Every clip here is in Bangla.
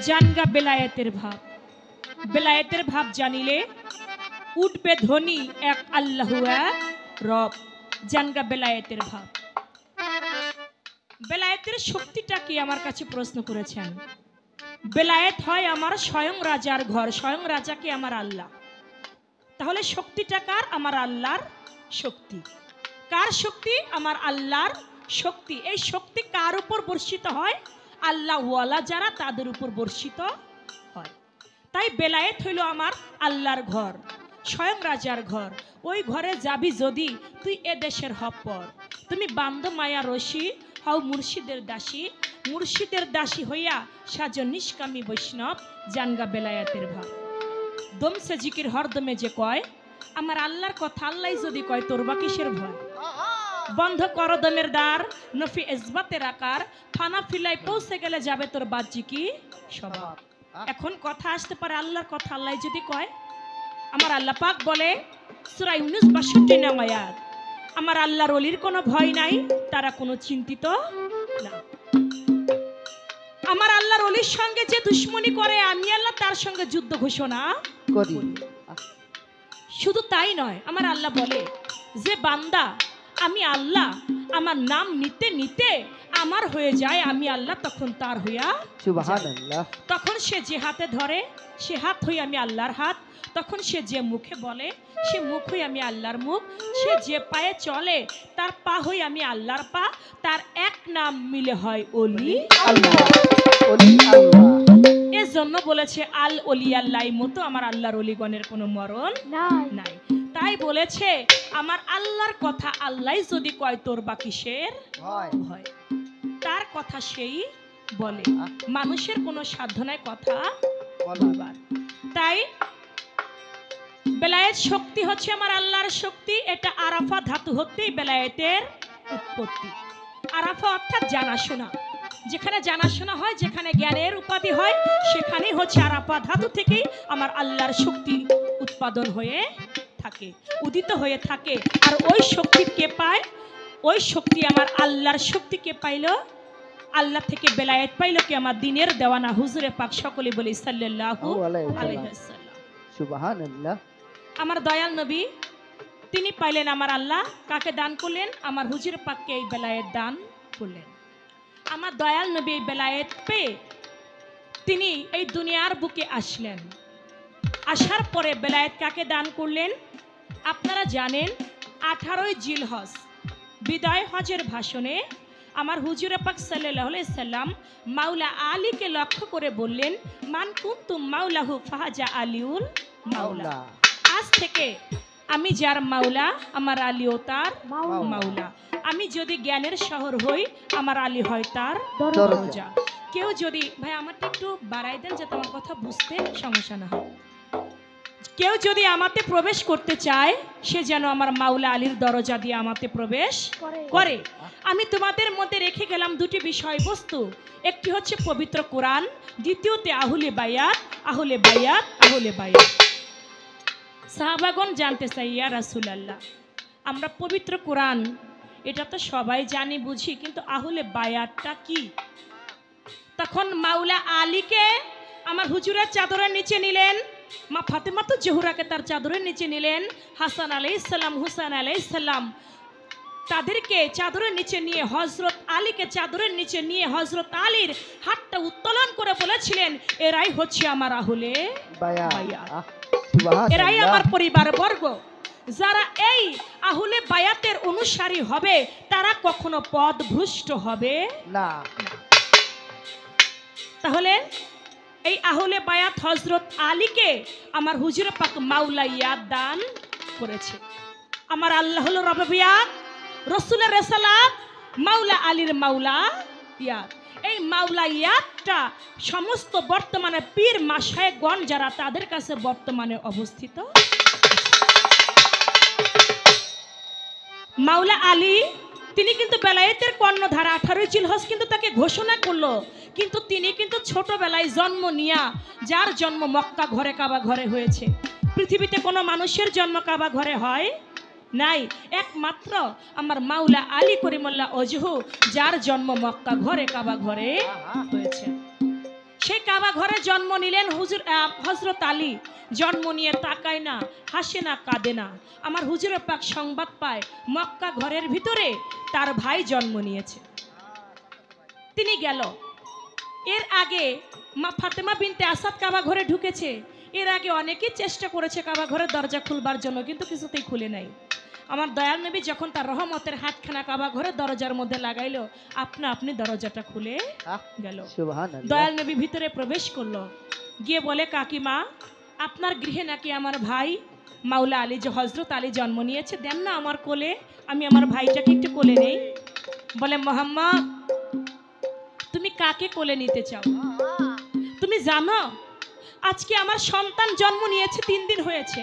জানগা বেলায়েতের ভাব, বেলায়েতের ভাব জানিলে উঠবে ধ্বনি এক আল্লাহু এক রব। জানগা বেলায়েতের ভাব, বেলায়েতের শক্তিটা কি আমার কাছে প্রশ্ন করেছেন। বেলায়েত হয় আমার স্বয়ং রাজার ঘর, স্বয়ং রাজাকে আমার আল্লাহ। তাহলে শক্তিটা কার? আমার আল্লাহর শক্তি। কার শক্তি? আমার আল্লাহর শক্তি। এই শক্তি কার উপর বর্ষিত হয়? আল্লাহ ওয়ালা যারা, তাদের উপর বর্ষিত হয়। তাই বেলায়েত হইল আমার আল্লাহর ঘর, স্বয়ং রাজার ঘর। ওই ঘরে যাবি যদি তুই এ দেশের হপর, তুমি বান্দ মায়া রশি হও মুর্শিদের দাসী, মুর্শিদের দাসী হইয়া সাজ নিষ্কামী বৈষ্ণব। জানগা বেলায়েতের ভাব। দমসে জিকির হরদমে যে কয় আমার আল্লাহর কথা, আল্লাহ যদি কয় তোর বা কিসের ভয়। বন্ধ কর দমের দ্বার, নফি ইসবাতের আকার, ফানা ফিলাই পৌঁছে গেলে যাবে তোর বাহ্যি কি স্বভাব। এখন কথা আসতে পারে আল্লাহর কথা আল্লাহ যদি কয়। আমার আল্লাহ পাক বলে সূরা ইউনূস ৬২ নং আয়াত, আমার আল্লাহর ওলির কোনো ভয় নাই, তারা কোনো চিন্তিত না। আমার আল্লাহর ওলির সঙ্গে যে দুশমনি করে আমি আল্লাহ তার সঙ্গে যুদ্ধ ঘোষণা করি। শুধু তাই নয়, আমার আল্লাহ বলে যে বান্দা আমি আল্লাহ আমার নাম নিতে নিতে আমার হয়ে যায়, আমি আল্লাহ তখন তার হইয়া সুবহানাল্লাহ। তখন সে যে হাতে ধরে সে হাত হই আমি আল্লাহর হাত, তখন সে যে মুখে বলে সে মুখ হই আমি আল্লাহর মুখ, সে যে পায়ে চলে তার পা হই আমি আল্লাহর পা, তার এক নাম মিলে হয় ওলি আল্লাহ। এর জন্য বলেছে আল ওলি আল্লাহ মতো আমার আল্লাহর ওলিগণের কোনো মরণ নাই। তাই বলেছে আমার আল্লাহর কথা আল্লাহ যদি কয় তোর বা কিসের ভয়, তার কথা সেই বলে, মানুষের কোনো সাধ্য নাই কথা বলবার। তাই বেলায়েত শক্তি হচ্ছে আমার আল্লাহর শক্তি। এটা আরাফা ধাতু হতেই বেলায়েতের উৎপত্তি। আরাফা অর্থাৎ জানাশোনা, যেখানে জানাশোনা হয়, যেখানে জ্ঞানের উপাধি হয়, সেখানেই হচ্ছে আরাফা ধাতু থেকেই আমার আল্লাহর শক্তি উৎপাদন হয়ে থাকে, উদিত হয়ে থাকে। আর ওই শক্তি কে পায়? ওই শক্তি আমার আল্লাহর শক্তি কে পাইল? আল্লাহ থেকে বেলায়েত পাইল কি? আমার দিনের দেওয়ানা হুজুরে পাক, সকলে বলি সাল্লাল্লাহু আলাইহি ওয়াসাল্লাম। সুবহানাল্লাহ। আমার দয়াল নবী তিনি পাইলেন আমার আল্লাহ কাকে দান করলেন? আমার হুজুর পাককে এই বেলায়েত দান করলেন। আমার দয়াল নবী এই বেলায়েত পেয়ে তিনি এই দুনিয়ার বুকে আসলেন। আসার পরে বেলায়েত কাকে দান করলেন? আপনারা জানেন 18ই জিলহজ বিদায় হজের ভাষণে আমার হুজুরে পাক সাল্লাল্লাহু আলাইহি সাল্লাম মাওলা আলীকে লক্ষ্য করে বললেন মান কুনতুম মাওলাহু ফাহাজা আলিউল মাওলা। আজ থেকে আমি যার মাওলা আমার আলীও তার মাওলা। আমি যদি জ্ঞানের শহর হই আমার আলী হয় তার দরজা। কেউ যদি ভাই আমারটা একটু বাড়াই দেন যাতে আমার কথা বুঝতে সমস্যা না হয়। কেউ যদি আমাতে প্রবেশ করতে চায় সে যেন আমার মাওলা আলীর দরজা দিয়ে আমাতে প্রবেশ করে। আমি তোমাদের মধ্যে রেখে গেলাম দুটি বিষয়বস্তু, একটি হচ্ছে পবিত্র কোরআন, দ্বিতীয়তে আহলে বায়াত। আহলে বায়াত, আহলে বায়াত। সাহাবাগণ জানতে চাই ইয়া রাসূলুল্লাহ, আমরা পবিত্র কোরআন এটা তো সবাই জানি বুঝি, কিন্তু আহলে বায়াতটা কি? তখন মাওলা আলীকে আমার হুজুরের চাদরের নিচে নিলেন, মা ফাতেমা তো জোহরাকে তার চাদরের নিচে নিলেন, হাসান আলাইহিস সালাম হুসাইন আলাইহিস সালাম তাদেরকে চাদরের নিচে নিয়ে হযরত আলীকে চাদরের নিচে নিয়ে হযরত আলীর হাতটা উত্তোলন করে বলেছিলেন এরাই হচ্ছে আমার আহলে বায়াত, এরাই আমার পরিবার বর্গ। যারা এই আহলে বায়াতের অনুসারী হবে তারা কখনো পথভ্রষ্ট হবে না। তাহলে এই আহলে বায়াত হযরত আলীকে আমার হুজুর পাক মাওলা ইয়াদ দান করেছে। আমার আল্লাহ হলো রবে বিয়াত, রাসূলের রিসালাত, মাওলা আলীর মাওলা ইয়াদ। এই মাওলা ইয়াদটা সমস্ত বর্তমানে পীর মাশায়েখগণ যারা তাদের কাছে বর্তমানে অবস্থিত। মাওলা আলী তিনি কিন্তু বেলায়েতের কর্ণধার। 18ই জিলহজ কিন্তু তাকে ঘোষণা করলো, কিন্তু তিনি কিন্তু ছোটবেলায় জন্ম নিয়া, যার জন্ম মক্কা ঘরে কাবা ঘরে হয়েছে। পৃথিবীতে কোনো মানুষের জন্ম কাবা ঘরে হয় নাই, একমাত্র আমার মাওলা আলী করিমুল্লাহ ওজহু যার জন্ম মক্কা ঘরে কাবা ঘরে হয়েছে। সেই কাবা ঘরে জন্ম নিলেন হযরত আলী। জন্ম নিয়ে তাকায় না, হাসে না, কাঁদে না। আমার হুজুরে পাক সংবাদ পায় মক্কা ঘরের ভিতরে তার ভাই জন্ম নিয়েছে। তিনি গেল। এর আগে মা ফাতেমা বিনতে আসাদ কাবা ঘরে ঢুকেছে। এর আগে অনেকেই চেষ্টা করেছে কাবা ঘরের দরজা খুলবার জন্য, কিন্তু কিছুতেই খুলে নাই। আমার দয়াল নবী যখন তার রহমতের হাতখানা কাবা ঘরের দরজার মধ্যে লাগাইলো, আপনা আপনি দরজাটা খুলে গেল। দয়াল নবী ভিতরে প্রবেশ করলো, গিয়ে বলে, কাকিমা, আপনার গৃহে নাকি আমার ভাই মাওলা আলী, যে হযরত আলী জন্ম নিয়েছে, দেন না আমার কোলে, আমি আমার ভাইটাকে একটু কোলে নেই। বলে, মোহাম্মদ, তুমি কাকে কোলে নিতে চাও? তুমি জানো আজকে আমার সন্তান জন্ম নিয়েছে, 3 দিন হয়েছে।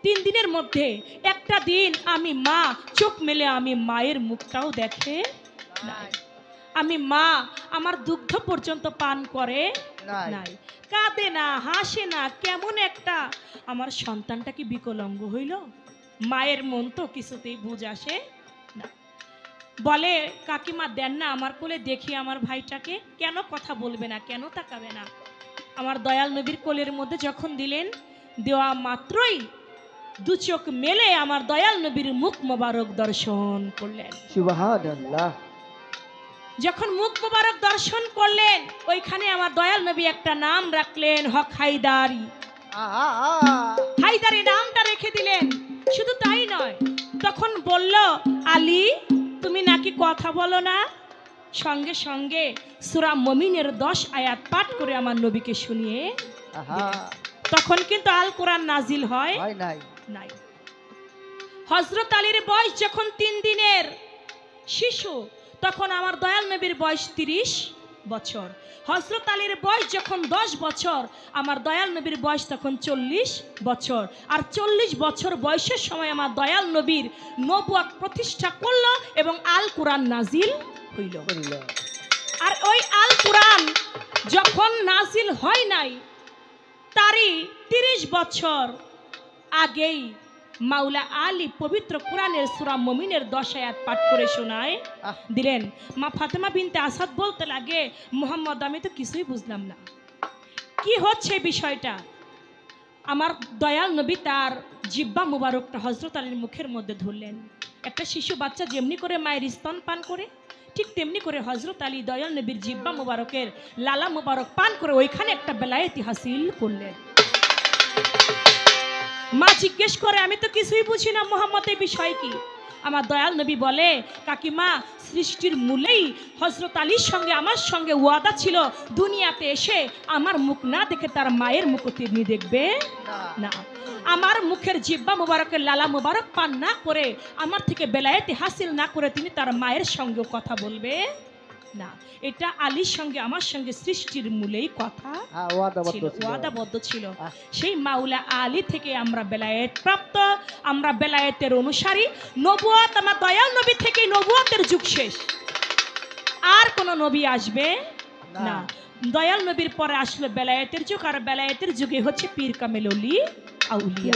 3 দিনের মধ্যে একটা দিন আমি মা চোখ মেলে আমি মায়ের মুখটাও দেখে নাই। আমি মা আমার দুগ্ধ পর্যন্ত পান করে নাই। কাঁদে না, হাসে না, কেমন একটা। আমার সন্তানটা কি বিকলাঙ্গ হইল? মায়ের মন তো কিছুতেই বুঝ আসে না। বলে, কাকিমা, দেন না আমার কোলে, দেখি আমার ভাইটাকে। কেন কথা বলবে না, কেন তাকাবে না? আমার দয়াল নবীর কোলের মধ্যে যখন দিলেন, দেওয়া মাত্রই 2 চোখ মেলে আমার দয়াল নবীর মুখ মোবারক দর্শন করলেন। সুবহানাল্লাহ। যখন মুখ মোবারক দর্শন করলেন, ওইখানে আমার দয়াল নবী একটা নাম রাখলেন, হক হায়দারি। হায়দারি নামটা রেখে দিলেন। শুধু তাই নয়, তখন বলল, আলী, তুমি নাকি কথা বলো না? সঙ্গে সঙ্গে সূরা মুমিনের 10 আয়াত পাঠ করে আমার নবীকে শুনিয়ে তখন কিন্তু আল কোরআন নাজিল হয় নাই। হযরত আলীর বয়স যখন 3 দিনের শিশু, তখন আমার দয়াল নবীর বয়স 30 বছর। হযরত আলীর বয়স যখন 10 বছর, আমার দয়াল নবীর বয়স তখন 40 বছর। আর 40 বছর বয়সের সময় আমার দয়াল নবীর নবুয়ত প্রতিষ্ঠা করলো এবং আল কোরআন নাজিল হইল। আর ওই আল কোরআন যখন নাজিল হয় নাই, তারই 30 বছর আগেই মাওলা আলী পবিত্র কোরআনের সূরা মুমিনের 10 আয়াত পাঠ করে শোনায় দিলেন। মা ফাতেমা বিনতে আসাদ বলতে লাগে, মোহাম্মদ, আমি তো কিছুই বুঝলাম না, কি হচ্ছে বিষয়টা। আমার দয়াল নবী তার জিহ্বা মুবারকটা হযরত আলীর মুখের মধ্যে ধরলেন। একটা শিশু বাচ্চা যেমনি করে মায়ের স্তন পান করে, ঠিক তেমনি করে হযরত আলী দয়াল নবীর জিহ্বা মুবারকের লালা মুবারক পান করে ওইখানে একটা বেলায়েতি হাসিল করলেন। মা জিজ্ঞেস করে, আমি তো কিছুই বুঝি না মোহাম্মদ, এই বিষয় কি? আমার দয়াল নবী বলে, কাকিমা, সৃষ্টির মূলেই হযরত আলীর সঙ্গে আমার সঙ্গে ওয়াদা ছিল, দুনিয়াতে এসে আমার মুখ না দেখে তার মায়ের মুখ তিনি দেখবে না। আমার মুখের জিহ্বা মুবারকের লালা মুবারক পান না করে, আমার থেকে বেলায়েতি হাসিল না করে তিনি তার মায়ের সঙ্গে কথা বলবে না। এটা আলীর সঙ্গে আমার সঙ্গে সৃষ্টির মূলেই কথা ছিল, ওয়াদাবদ্ধ ছিল। সেই মাওলা আলী থেকে আমরা বেলায়েত প্রাপ্ত, আমরা বেলায়েতের অনুসারী। নবুয়ত আমার দয়াল নবী থেকে নবুয়তের যুগ শেষ, আর কোন নবী আসবে না। দয়াল নবীর পরে আসলো বেলায়েতের যুগ, আর বেলায়েতের যুগে হচ্ছে পীর কামেল ওলি আউলিয়া।